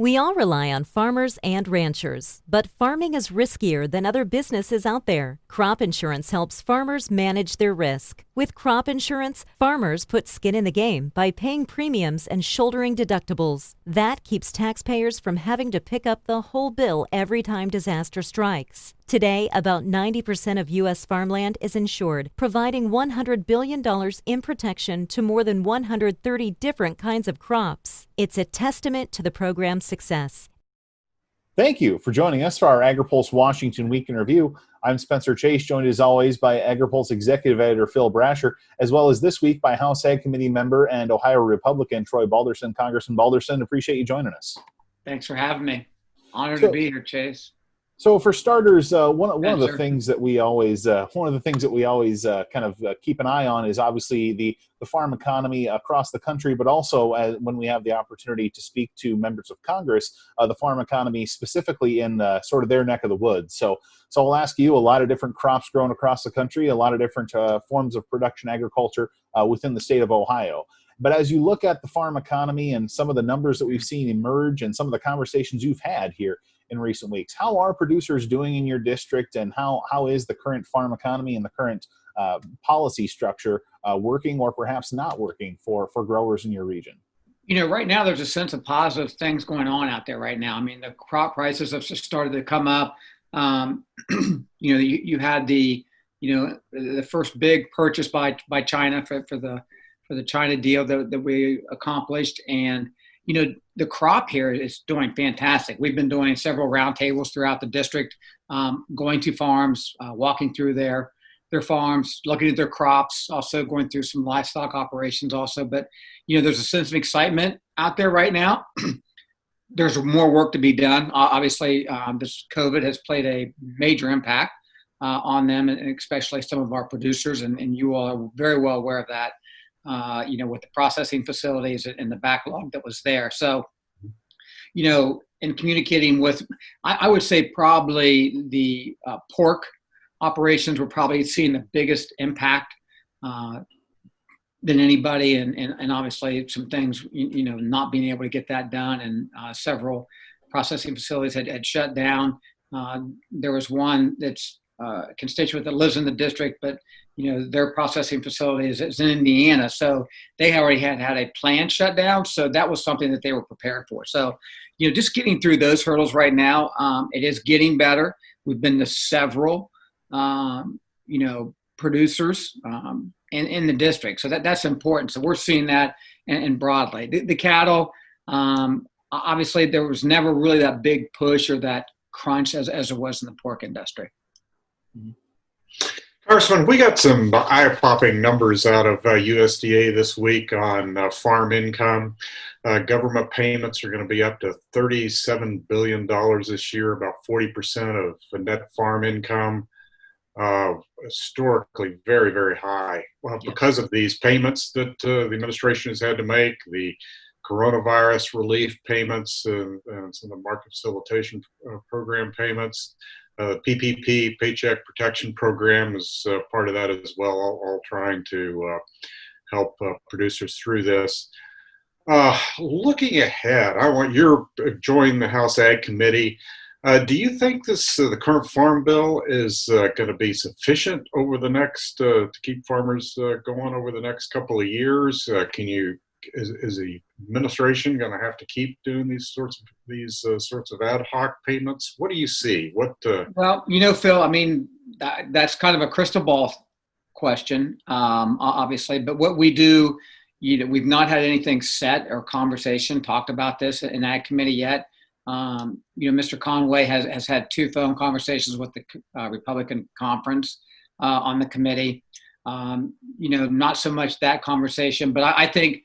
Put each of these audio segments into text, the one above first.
We all rely on farmers and ranchers, but farming is riskier than other businesses out there. Crop insurance helps farmers manage their risk. With crop insurance, farmers put skin in the game by paying premiums and shouldering deductibles. That keeps taxpayers from having to pick up the whole bill every time disaster strikes. Today, about 90% of U.S. farmland is insured, providing $100 billion in protection to more than 130 different kinds of crops. It's a testament to the program's success. Thank you for joining us for our Agri-Pulse Washington Week in Review. I'm Spencer Chase, joined as always by Agri-Pulse Executive Editor Phil Brasher, as well as this week by House Ag Committee member and Ohio Republican Troy Balderson. Congressman Balderson, appreciate you joining us. Thanks for having me. Honored to be here, Chase. So for starters, one of the things that we always kind of keep an eye on is obviously the farm economy across the country, but also when we have the opportunity to speak to members of Congress, the farm economy specifically in sort of their neck of the woods. So I'll ask you, a lot of different crops grown across the country, a lot of different forms of production agriculture within the state of Ohio. But as you look at the farm economy and some of the numbers that we've seen emerge and some of the conversations you've had here in recent weeks, how are producers doing in your district, and how is the current farm economy and the current policy structure working or perhaps not working for growers in your region? You know, right now there's a sense of positive things going on out there right now. I mean, the crop prices have just started to come up. You had the first big purchase by China for the China deal that we accomplished, and the crop here is doing fantastic. We've been doing several roundtables throughout the district, going to farms, walking through their farms, looking at their crops, also going through some livestock operations also. But, there's a sense of excitement out there right now. There's more work to be done. Obviously, this COVID has played a major impact on them, and especially some of our producers, and you all are very well aware of that. With the processing facilities and the backlog that was there. So, in communicating with, I would say probably the pork operations were probably seeing the biggest impact than anybody. And obviously some things, not being able to get that done, and several processing facilities had shut down. There was one that's a constituent that lives in the district, but their processing facility is in Indiana, so they already had a planned shutdown. So that was something that they were prepared for. So, just getting through those hurdles right now. It is getting better. We've been to several, producers in the district, so that's important. So we're seeing that, and broadly, the cattle. Obviously, there was never really that big push or that crunch as it was in the pork industry. Mm-hmm. Congressman, we got some eye-popping numbers out of USDA this week on farm income. Government payments are going to be up to $37 billion this year, about 40% of the net farm income, historically very, very high. Well, because of these payments that the administration has had to make, the coronavirus relief payments and some of the market facilitation program payments. PPP, Paycheck Protection Program, is part of that as well, all trying to help producers through this. Looking ahead, I want you to join the House Ag Committee. Do you think the current Farm Bill is going to be sufficient over the next, to keep farmers going over the next couple of years? Is the administration going to have to keep doing these sorts of ad hoc payments? What do you see? Well, Phil, I mean, that's kind of a crystal ball question, obviously. But what we do, we've not had anything set or conversation talked about this in Ag Committee yet. Mr. Conway has had 2 phone conversations with the Republican conference on the committee. Not so much that conversation, but I think.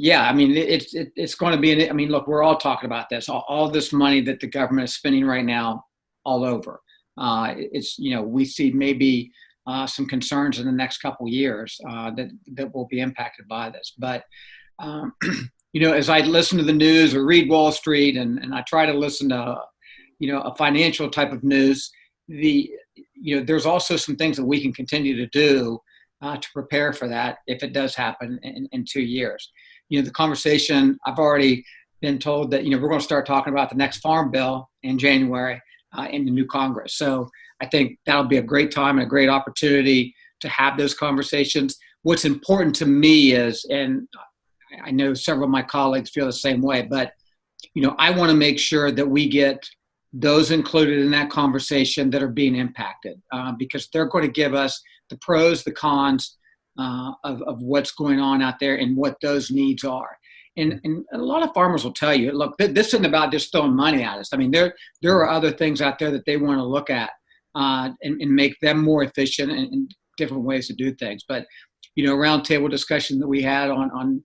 Yeah, I mean, it's going to be. Look, we're all talking about this. All this money that the government is spending right now, all over. We see maybe some concerns in the next couple of years that will be impacted by this. But as I listen to the news or read Wall Street, and I try to listen to a financial type of news, there's also some things that we can continue to do to prepare for that if it does happen in 2 years. The conversation, I've already been told that, we're going to start talking about the next farm bill in January in the new Congress. So I think that'll be a great time and a great opportunity to have those conversations. What's important to me is, and I know several of my colleagues feel the same way, but, I want to make sure that we get those included in that conversation that are being impacted, because they're going to give us the pros, the cons of what's going on out there and what those needs are. And a lot of farmers will tell you, look, this isn't about just throwing money at us. I mean, there are other things out there that they want to look at and make them more efficient and different ways to do things. But, roundtable discussion that we had on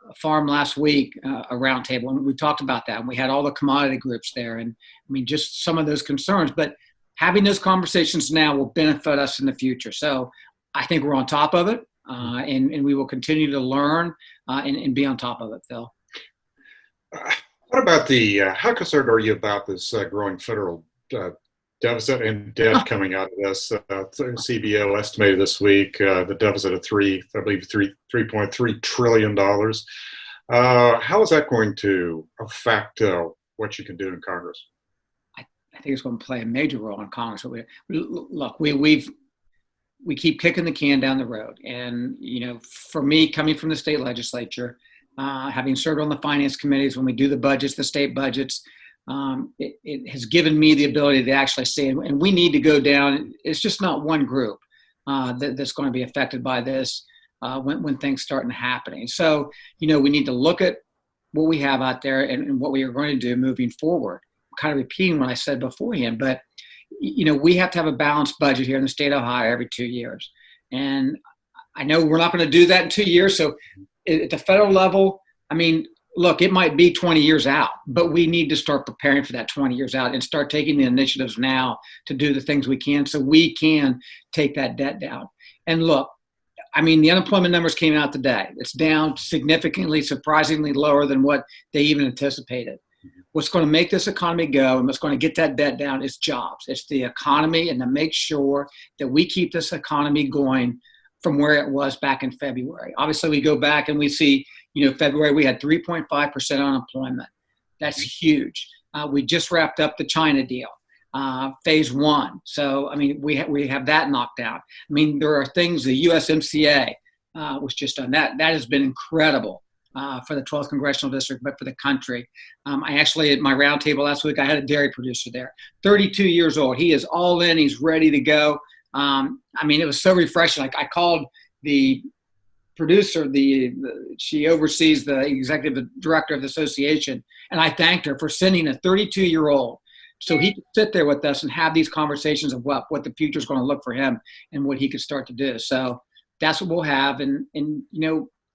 a farm last week, a roundtable, and we talked about that. And we had all the commodity groups there. And I mean, just some of those concerns. But having those conversations now will benefit us in the future. So I think we're on top of it, and we will continue to learn and be on top of it, Phil. What about how concerned are you about this growing federal deficit and debt coming out of this? CBO estimated this week the deficit of $3.3 trillion. How is that going to affect what you can do in Congress? I think it's going to play a major role in Congress. We keep kicking the can down the road. And, for me, coming from the state legislature, having served on the finance committees when we do the budgets, the state budgets, it has given me the ability to actually say, and we need to go down. It's just not one group that's going to be affected by this when things start happening. So, we need to look at what we have out there and what we are going to do moving forward. I'm kind of repeating what I said beforehand, but we have to have a balanced budget here in the state of Ohio every 2 years. And I know we're not going to do that in 2 years. So at the federal level, I mean, look, it might be 20 years out, but we need to start preparing for that 20 years out and start taking the initiatives now to do the things we can so we can take that debt down. And look, I mean, the unemployment numbers came out today. It's down significantly, surprisingly lower than what they even anticipated. What's going to make this economy go and what's going to get that debt down is jobs. It's the economy, and to make sure that we keep this economy going from where it was back in February. Obviously, we go back and we see, February we had 3.5% unemployment. That's huge. We just wrapped up the China deal, phase one. So, I mean, we have that knocked out. I mean, there are things, the USMCA was just done. That has been incredible. For the 12th Congressional District, but for the country. I actually, at my roundtable last week, I had a dairy producer there, 32 years old. He is all in. He's ready to go. I mean, it was so refreshing. Like, I called the producer, she oversees the executive director of the association, and I thanked her for sending a 32-year-old so he could sit there with us and have these conversations of what the future is going to look for him and what he could start to do. So that's what we'll have. And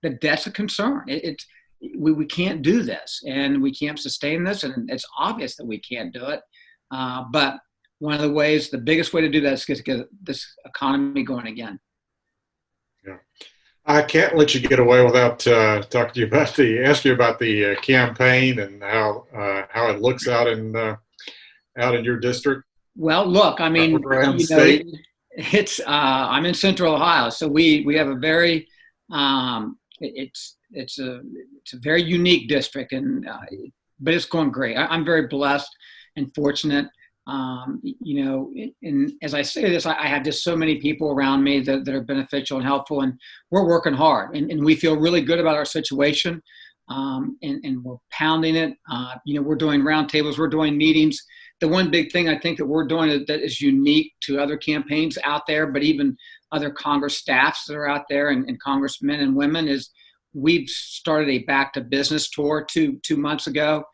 the debt's a concern. We can't do this, and we can't sustain this, and it's obvious that we can't do it. But one of the ways, the biggest way to do that is to get this economy going again. Yeah, I can't let you get away without talking to you about ask you about the campaign and how it looks out in your district. Well, look, I mean, it's I'm in Central Ohio, so we have a very it's a very unique district, and but it's going great. I'm very blessed and fortunate. And as I say this, I have just so many people around me that are beneficial and helpful, and we're working hard, and we feel really good about our situation, and we're pounding it. We're doing roundtables, we're doing meetings. The one big thing I think that we're doing that is unique to other campaigns out there, but even other Congress staffs that are out there and congressmen and women, is we've started a back to business tour two months ago.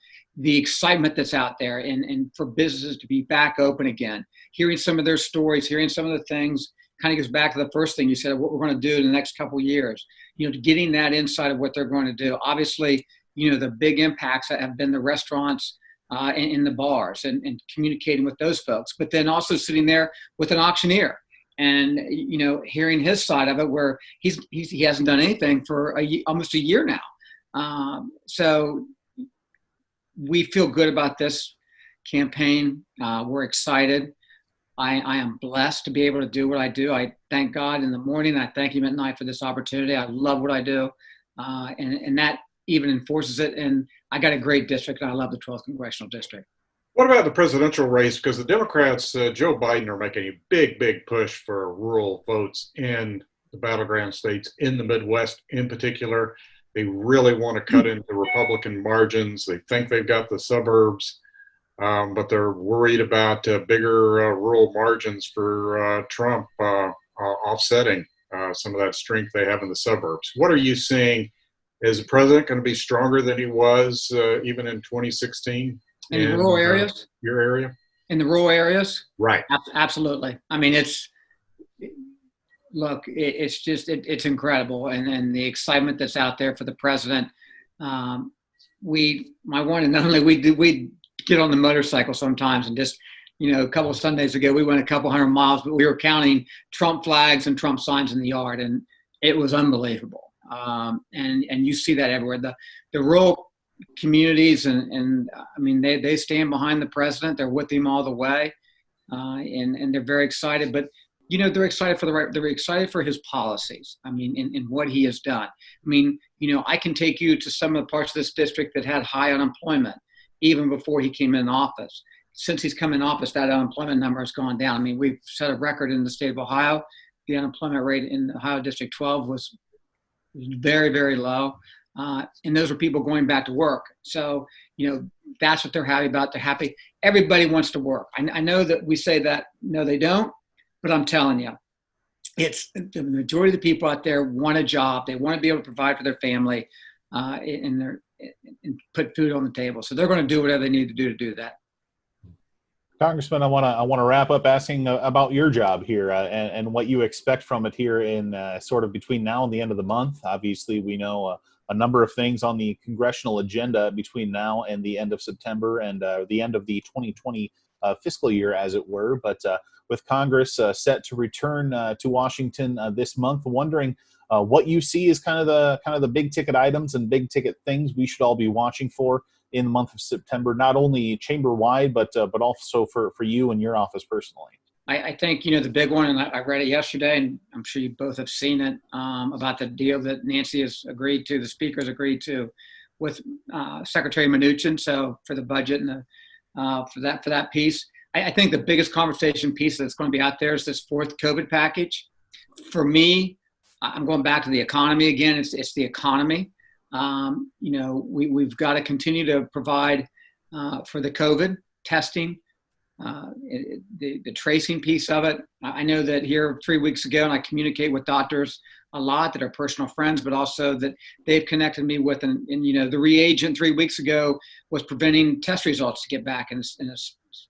The excitement that's out there and for businesses to be back open again, hearing some of their stories, hearing some of the things, kind of goes back to the first thing you said, what we're going to do in the next couple of years, getting that insight of what they're going to do. Obviously, the big impacts that have been the restaurants and the bars and communicating with those folks, but then also sitting there with an auctioneer and, hearing his side of it, where he hasn't done anything for almost a year now. So we feel good about this campaign. We're excited. I am blessed to be able to do what I do. I thank God in the morning. I thank him at night for this opportunity. I love what I do. And that even enforces it. And I got a great district, and I love the 12th congressional district. What about the presidential race? Because the Democrats, Joe Biden, are making a big push for rural votes in the battleground states, in the Midwest in particular. They really want to cut into Republican margins. They think they've got the suburbs, but they're worried about bigger rural margins for Trump offsetting some of that strength they have in the suburbs. What are you seeing? Is the president going to be stronger than he was even in 2016? In the rural areas? Your area? In the rural areas? Right. Absolutely. I mean, it's incredible. And the excitement that's out there for the president. My one and only, we get on the motorcycle sometimes and just, a couple of Sundays ago, we went a couple 100 miles, but we were counting Trump flags and Trump signs in the yard. And it was unbelievable. And you see that everywhere. The rural communities and I mean they stand behind the president. They're with him all the way, and they're very excited. But they're excited they're excited for his policies. I mean, in what he has done. I mean, I can take you to some of the parts of this district that had high unemployment even before he came in office. Since he's come in office, that unemployment number has gone down. I mean, we've set a record in the state of Ohio. The unemployment rate in Ohio District 12 was very, very low. And those are people going back to work. So, that's what they're happy about. They're happy. Everybody wants to work. I know that we say that, no, they don't, but I'm telling you, it's the majority of the people out there want a job. They want to be able to provide for their family and put food on the table. So they're going to do whatever they need to do that. Congressman, I want to wrap up asking about your job here and what you expect from it here in sort of between now and the end of the month. Obviously, we know a number of things on the congressional agenda between now and the end of September and the end of the 2020 fiscal year, as it were. But with Congress set to return to Washington this month, wondering what you see as kind of the big ticket items and big ticket things we should all be watching for in the month of September, not only chamber-wide, but also for you and your office personally. I think, the big one, and I read it yesterday, and I'm sure you both have seen it, about the deal that Nancy has agreed to, the speaker has agreed to with Secretary Mnuchin, so for the budget and for that piece. I think the biggest conversation piece that's going to be out there is this fourth COVID package. For me, I'm going back to the economy again. It's the economy. We've got to continue to provide for the COVID testing, the tracing piece of it. I know that here 3 weeks ago, and I communicate with doctors a lot that are personal friends, but also that they've connected me with, and the reagent 3 weeks ago was preventing test results to get back in a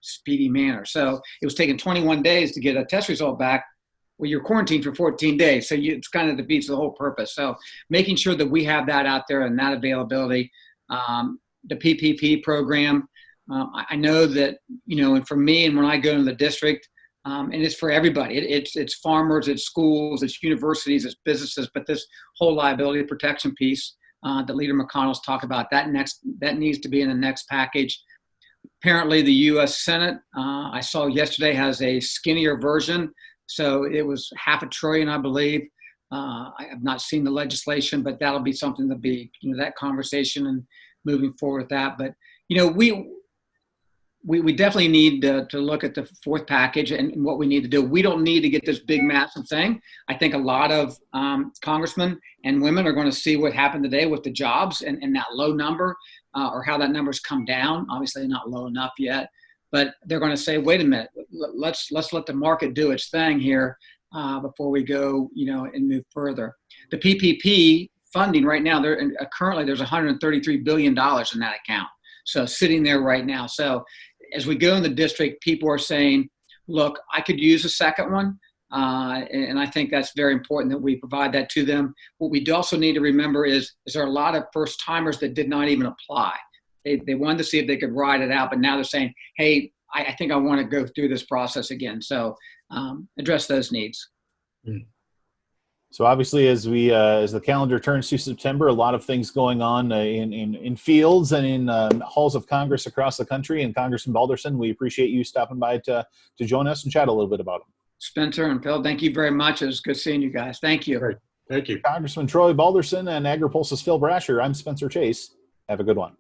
speedy manner. So it was taking 21 days to get a test result back. Well, you're quarantined for 14 days. So it's kind of defeats the whole purpose. So making sure that we have that out there and that availability, the PPP program. I know that, and for me, and when I go into the district, and it's for everybody, it's farmers, it's schools, it's universities, it's businesses, but this whole liability protection piece that Leader McConnell's talked about, that needs to be in the next package. Apparently the U.S. Senate, I saw yesterday, has a skinnier version. So it was $500 billion, I believe. I have not seen the legislation, but that'll be something to be, that conversation and moving forward with that. But, we definitely need to look at the fourth package and what we need to do. We don't need to get this big, massive thing. I think a lot of congressmen and women are going to see what happened today with the jobs and that low number or how that number's come down. Obviously not low enough yet. But they're going to say, wait a minute, let's let the market do its thing here before we go, and move further. The PPP funding right now, currently there's $133 billion in that account. So sitting there right now. So as we go in the district, people are saying, look, I could use a second one. And I think that's very important that we provide that to them. What we also need to remember is there are a lot of first timers that did not even apply. They wanted to see if they could ride it out, but now they're saying, hey, I think I want to go through this process again. So address those needs. So obviously, as the calendar turns to September, a lot of things going on in fields and in halls of Congress across the country. And Congressman Balderson, we appreciate you stopping by to join us and chat a little bit about them. Spencer and Phil, thank you very much. It was good seeing you guys. Thank you. Great. Thank you. Congressman Troy Balderson and Agri-Pulse's Phil Brasher. I'm Spencer Chase. Have a good one.